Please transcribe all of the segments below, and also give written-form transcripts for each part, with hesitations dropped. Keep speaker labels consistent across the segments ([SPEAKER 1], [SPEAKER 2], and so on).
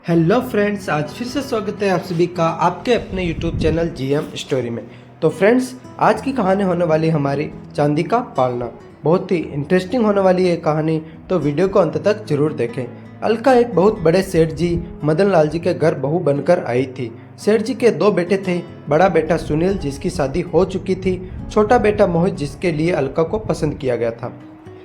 [SPEAKER 1] Hello friends, आज फिर से स्वागत है आप सभी का आपके अपने यूट्यूब चैनल जीएम स्टोरी में। तो फ्रेंड्स, आज की कहानी होने वाली हमारी चांदी का पालना। बहुत ही इंटरेस्टिंग होने वाली है कहानी, तो वीडियो को अंत तक जरूर देखें। अलका एक बहुत बड़े सेठ जी मदन लाल जी के घर बहू बनकर आई थी। सेठ जी के दो बेटे थे। बड़ा बेटा सुनील जिसकी शादी हो चुकी थी, छोटा बेटा मोहित जिसके लिए अलका को पसंद किया गया था।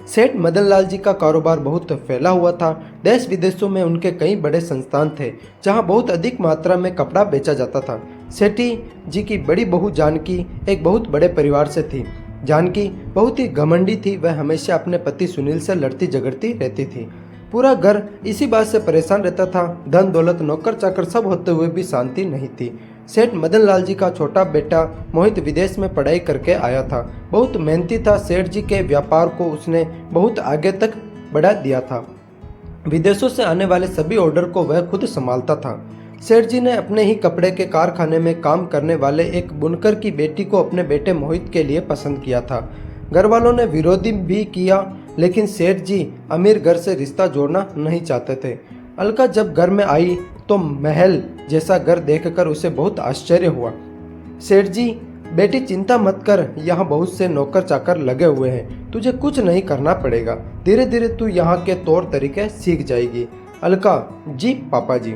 [SPEAKER 1] सेठ मदन लाल जी का कारोबार बहुत फैला हुआ था। देश विदेशों में उनके कई बड़े संस्थान थे जहां बहुत अधिक मात्रा में कपड़ा बेचा जाता था। सेठी जी की बड़ी बहू जानकी एक बहुत बड़े परिवार से थी। जानकी बहुत ही घमंडी थी। वह हमेशा अपने पति सुनील से लड़ती झगड़ती रहती थी। पूरा घर इसी बात से परेशान रहता था। धन दौलत नौकर चाकर सब होते हुए भी शांति नहीं थी। सेठ मदन लाल जी का छोटा बेटा मोहित विदेश में पढ़ाई करके आया था। बहुत मेहनती था। सेठ जी के व्यापार को उसने बहुत आगे तक बढ़ा दिया था। विदेशों से आने वाले सभी ऑर्डर को वह खुद संभालता था। सेठ जी ने अपने ही कपड़े के कारखाने में काम करने वाले एक बुनकर की बेटी को अपने बेटे मोहित के लिए पसंद किया था। घर वालों ने विरोध भी किया, लेकिन सेठ जी अमीर घर से रिश्ता जोड़ना नहीं चाहते थे। अलका जब घर में आई तो महल जैसा घर देखकर उसे बहुत आश्चर्य हुआ। सेठ जी, बेटी चिंता मत कर, यहाँ बहुत से नौकर चाकर लगे हुए हैं, तुझे कुछ नहीं करना पड़ेगा। धीरे धीरे तू यहाँ के तौर तरीके सीख जाएगी। अलका, जी पापा जी।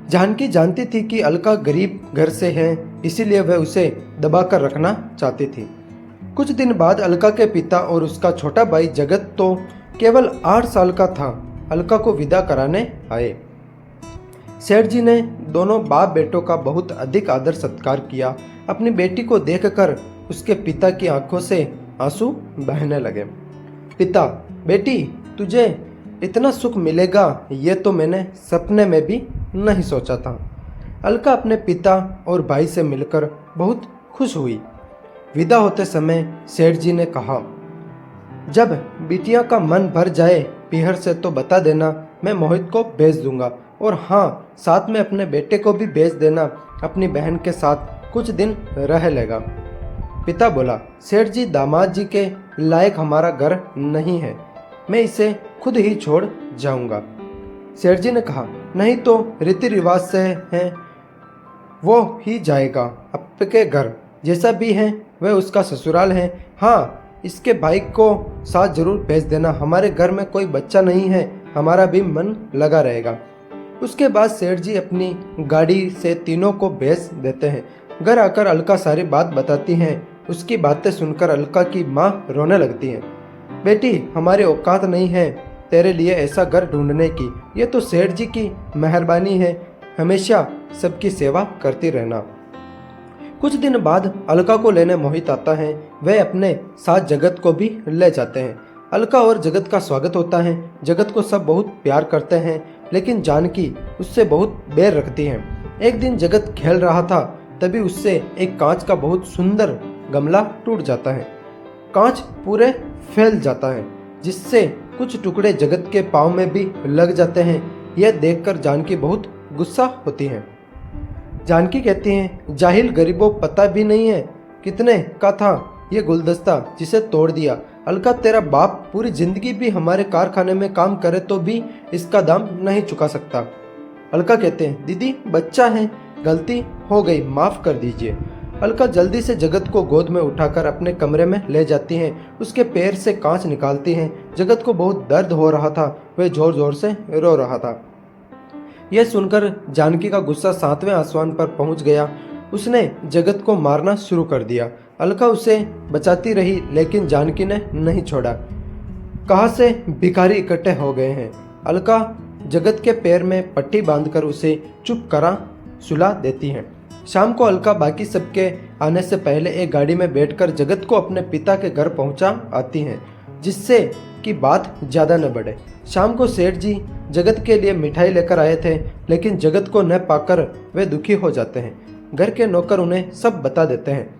[SPEAKER 1] जानकी जानती थी कि अलका गरीब घर से है, इसीलिए वह उसे दबाकर रखना चाहती थी। कुछ दिन बाद अलका के पिता और उसका छोटा भाई जगत तो केवल 8 साल का था, अलका को विदा कराने आए। सेठ जी ने दोनों बाप बेटों का बहुत अधिक आदर सत्कार किया। अपनी बेटी को देखकर उसके पिता की आंखों से आंसू बहने लगे। पिता, बेटी तुझे इतना सुख मिलेगा ये तो मैंने सपने में भी नहीं सोचा था। अलका अपने पिता और भाई से मिलकर बहुत खुश हुई। विदा होते समय सेठ जी ने कहा, जब बिटिया का मन भर जाए पीहर से तो बता देना, मैं मोहित को भेज दूंगा। और हाँ, साथ में अपने बेटे को भी भेज देना, अपनी बहन के साथ कुछ दिन रह लेगा। पिता बोला, सेठ जी दामाद जी के लायक हमारा घर नहीं है, मैं इसे खुद ही छोड़ जाऊंगा। सेठ जी ने कहा, नहीं तो रीति रिवाज से है वो ही जाएगा। आपके घर जैसा भी है वह उसका ससुराल है। हाँ, इसके भाई को साथ जरूर भेज देना, हमारे घर में कोई बच्चा नहीं है, हमारा भी मन लगा रहेगा। उसके बाद सेठ जी अपनी गाड़ी से तीनों को भेज देते हैं। घर आकर अलका सारी बात बताती हैं। उसकी बातें सुनकर अलका की माँ रोने लगती है। बेटी, हमारी औकात नहीं है तेरे लिए ऐसा घर ढूंढने की, ये तो सेठ जी की मेहरबानी है, हमेशा सबकी सेवा करती रहना। कुछ दिन बाद अलका को लेने मोहित आता है। वे अपने साथ जगत को भी ले जाते हैं। अलका और जगत का स्वागत होता है। जगत को सब बहुत प्यार करते हैं, लेकिन जानकी उससे बहुत बैर रखती है। एक दिन जगत खेल रहा था, तभी उससे एक कांच का बहुत सुंदर गमला टूट जाता है। कांच पूरे फैल जाता है, जिससे कुछ टुकड़े जगत के पाँव में भी लग जाते हैं। यह देखकर जानकी बहुत गुस्सा होती है। जानकी कहती हैं, जाहिल गरीबों, पता भी नहीं है कितने का था ये गुलदस्ता जिसे तोड़ दिया। अलका, तेरा बाप पूरी जिंदगी भी हमारे कारखाने में काम करे तो भी इसका दाम नहीं चुका सकता। अलका कहते हैं, दीदी बच्चा है, गलती हो गई, माफ कर दीजिए। अलका जल्दी से जगत को गोद में उठाकर अपने कमरे में ले जाती हैं। उसके पैर से कांच निकालती हैं। जगत को बहुत दर्द हो रहा था, वह जोर जोर से रो रहा था। यह सुनकर जानकी का गुस्सा 7वें आसमान पर पहुंच गया। उसने जगत को मारना शुरू कर दिया। अलका उसे बचाती रही, लेकिन जानकी ने नहीं छोड़ा। कहाँ से भिखारी इकट्ठे हो गए हैं। अलका जगत के पैर में पट्टी बांधकर उसे चुप करा सुला देती है। शाम को अलका बाकी सबके आने से पहले एक गाड़ी में बैठकर जगत को अपने पिता के घर पहुंचा आती हैं, जिससे कि बात ज़्यादा न बढ़े। शाम को सेठ जी जगत के लिए मिठाई लेकर आए थे, लेकिन जगत को न पाकर वे दुखी हो जाते हैं। घर के नौकर उन्हें सब बता देते हैं।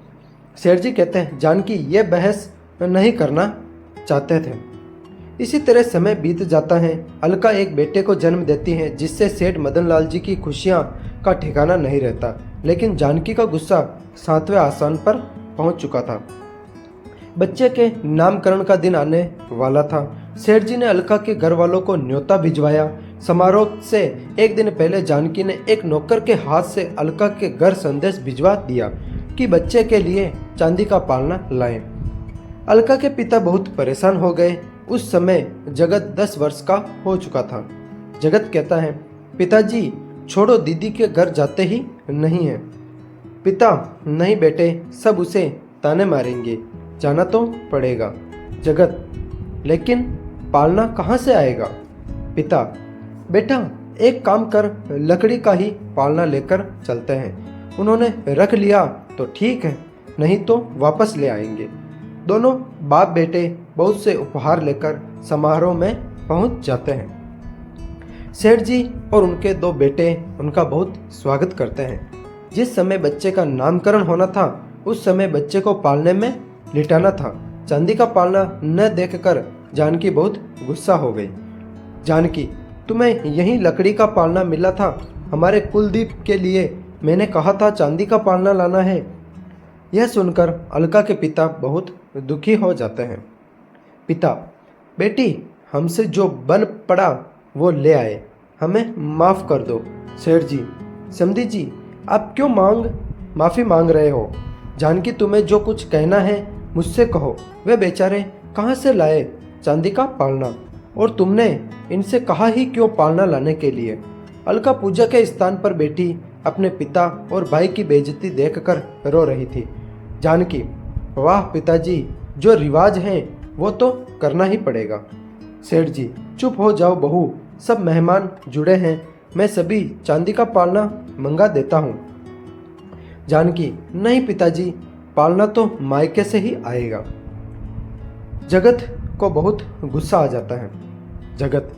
[SPEAKER 1] सेठ जी कहते हैं, जानकी ये बहस नहीं करना चाहते थे। इसी तरह समय बीत जाता है। अलका एक बेटे को जन्म देती है, जिससे सेठ मदन लाल जी की खुशियाँ का ठिकाना नहीं रहता। लेकिन जानकी का गुस्सा 7वें आसमान पर पहुंच चुका था। बच्चे के नामकरण का दिन आने वाला था। सेठ जी ने अलका के घर वालों को न्योता भिजवाया। समारोह से एक दिन पहले जानकी ने एक नौकर के हाथ से अलका के घर संदेश भिजवा दिया कि बच्चे के लिए चांदी का पालना लाएं। अलका के पिता बहुत परेशान हो गए। उस समय जगत 10 वर्ष का हो चुका था। जगत कहता है, पिताजी छोड़ो, दीदी के घर जाते ही नहीं है। पिता, नहीं बेटे, सब उसे ताने मारेंगे, जाना तो पड़ेगा। जगत, लेकिन पालना कहाँ से आएगा? पिता, बेटा एक काम कर, लकड़ी का ही पालना लेकर चलते हैं। उन्होंने रख लिया तो ठीक है, नहीं तो वापस ले आएंगे। दोनों बाप बेटे बहुत से उपहार लेकर समारोह में पहुंच जाते हैं। सेठ जी और उनके 2 बेटे उनका बहुत स्वागत करते हैं। जिस समय बच्चे का नामकरण होना था उस समय बच्चे को पालने में लिटाना था। चांदी का पालना न देखकर जानकी बहुत गुस्सा हो गई। जानकी, तुम्हें यही लकड़ी का पालना मिला था? हमारे कुलदीप के लिए मैंने कहा था चांदी का पालना लाना है। यह सुनकर अलका के पिता बहुत दुखी हो जाते हैं। पिता, बेटी हमसे जो बन पड़ा वो ले आए, हमें माफ़ कर दो। सेठ जी, समधी जी, आप क्यों माफ़ी मांग रहे हो? जानकी, तुम्हें जो कुछ कहना है मुझसे कहो। वे बेचारे कहाँ से लाए चांदी का पालना, और तुमने इनसे कहा ही क्यों पालना लाने के लिए? अलका पूजा के स्थान पर बैठी अपने पिता और भाई की बेइज्जती देखकर रो रही थी। जानकी, वाह पिताजी, जो रिवाज हैं वो तो करना ही पड़ेगा। सेठ जी, चुप हो जाओ बहू, सब मेहमान जुड़े हैं, मैं सभी चांदी का पालना मंगा देता हूँ। जानकी, नहीं पिताजी, पालना तो मायके से ही आएगा। जगत को बहुत गुस्सा आ जाता है। जगत,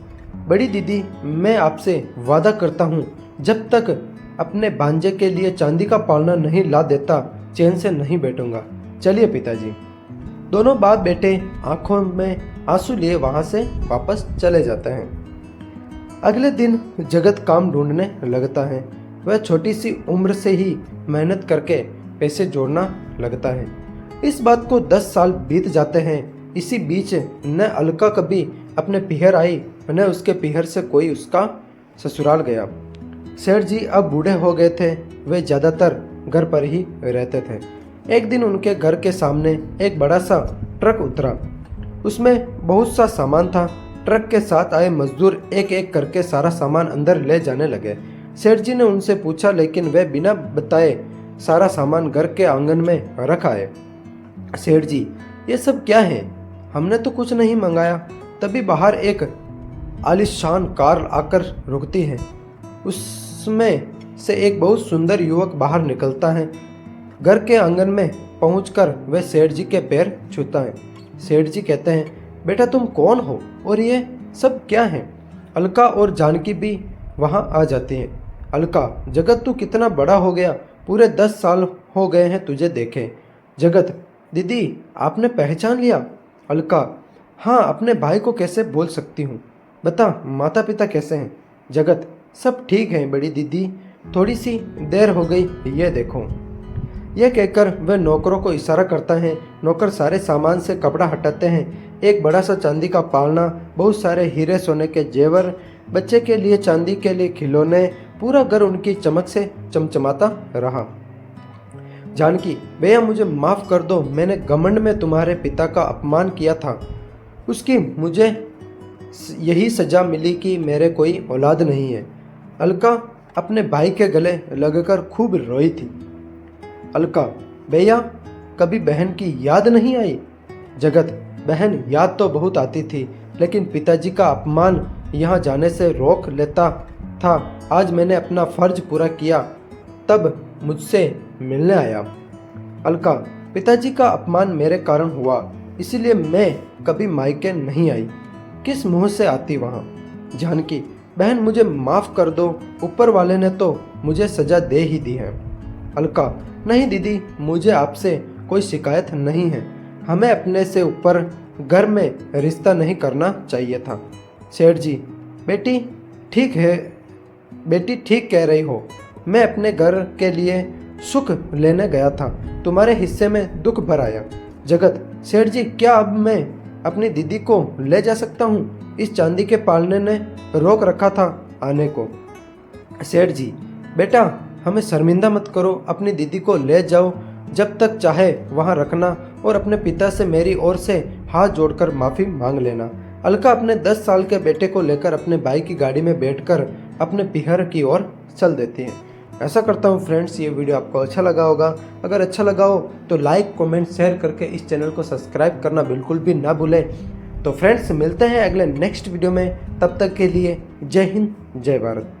[SPEAKER 1] बड़ी दीदी, मैं आपसे वादा करता हूँ जब तक अपने भांजे के लिए चांदी का पालना नहीं ला देता चैन से नहीं बैठूंगा। चलिए पिताजी। दोनों बाप बेटे आंखों में आंसू लिए वहां से वापस चले जाते हैं। अगले दिन जगत काम ढूंढने लगता है। वह छोटी सी उम्र से ही मेहनत करके पैसे जोड़ना लगता है। इस बात को 10 साल बीत जाते हैं। इसी बीच न अलका कभी अपने पीहर आई न उसके पीहर से कोई उसका ससुराल गया। सेठ जी अब बूढ़े हो गए थे। वे ज़्यादातर घर पर ही रहते थे। एक दिन उनके घर के सामने एक बड़ा सा ट्रक उतरा। उसमें बहुत सा सामान था। ट्रक के साथ आए मजदूर एक एक करके सारा सामान अंदर ले जाने लगे। सेठ जी ने उनसे पूछा, लेकिन वे बिना बताए सारा सामान घर के आंगन में रख आए। सेठ जी, ये सब क्या है? हमने तो कुछ नहीं मंगाया। तभी बाहर एक आलीशान कार आकर रुकती है। उसमें से एक बहुत सुंदर युवक बाहर निकलता है। घर के आंगन में पहुंचकर वह सेठ जी के पैर छूता है। सेठ जी कहते हैं, बेटा तुम कौन हो और ये सब क्या है? अलका और जानकी भी वहां आ जाती हैं। अलका, जगत तू कितना बड़ा हो गया, पूरे 10 साल हो गए हैं तुझे देखे। जगत, दीदी आपने पहचान लिया? अलका, हाँ, अपने भाई को कैसे बोल सकती हूँ। बता, माता पिता कैसे हैं? जगत, सब ठीक है बड़ी दीदी, थोड़ी सी देर हो गई, ये देखो। यह कहकर वह नौकरों को इशारा करता है। नौकर सारे सामान से कपड़ा हटाते हैं। एक बड़ा सा चांदी का पालना, बहुत सारे हीरे सोने के जेवर, बच्चे के लिए चांदी के लिए खिलौने, पूरा घर उनकी चमक से चमचमाता रहा। जानकी, भैया मुझे माफ़ कर दो, मैंने घमंड में तुम्हारे पिता का अपमान किया था। उसकी मुझे यही सज़ा मिली कि मेरे कोई औलाद नहीं है। अलका अपने भाई के गले लगकर खूब रोई थी। अलका, भैया कभी बहन की याद नहीं आई? जगत, बहन याद तो बहुत आती थी, लेकिन पिताजी का अपमान यहाँ जाने से रोक लेता था। आज मैंने अपना फर्ज पूरा किया, तब मुझसे मिलने आया। अलका, पिताजी का अपमान मेरे कारण हुआ, इसीलिए मैं कभी मायके नहीं आई। किस मुंह से आती वहाँ? जानकी, बहन मुझे माफ़ कर दो, ऊपर वाले ने तो मुझे सज़ा दे ही दी है। अलका, नहीं दीदी, मुझे आपसे कोई शिकायत नहीं है। हमें अपने से ऊपर घर में रिश्ता नहीं करना चाहिए था। सेठ जी, बेटी ठीक कह रही हो। मैं अपने घर के लिए सुख लेने गया था, तुम्हारे हिस्से में दुख भर आया। जगत, सेठ जी क्या अब मैं अपनी दीदी को ले जा सकता हूँ? इस चांदी के पालने ने रोक रखा था आने को। सेठ जी, बेटा हमें शर्मिंदा मत करो, अपनी दीदी को ले जाओ, जब तक चाहे वहाँ रखना और अपने पिता से मेरी ओर से हाथ जोड़कर माफ़ी मांग लेना। अलका अपने 10 साल के बेटे को लेकर अपने भाई की गाड़ी में बैठकर अपने पिहर की ओर चल देती है। ऐसा करता हूँ फ्रेंड्स, ये वीडियो आपको अच्छा लगा होगा। अगर अच्छा लगा हो तो लाइक कमेंट शेयर करके इस चैनल को सब्सक्राइब करना बिल्कुल भी ना भूलें। तो फ्रेंड्स मिलते हैं अगले नेक्स्ट वीडियो में, तब तक के लिए जय हिंद जय भारत।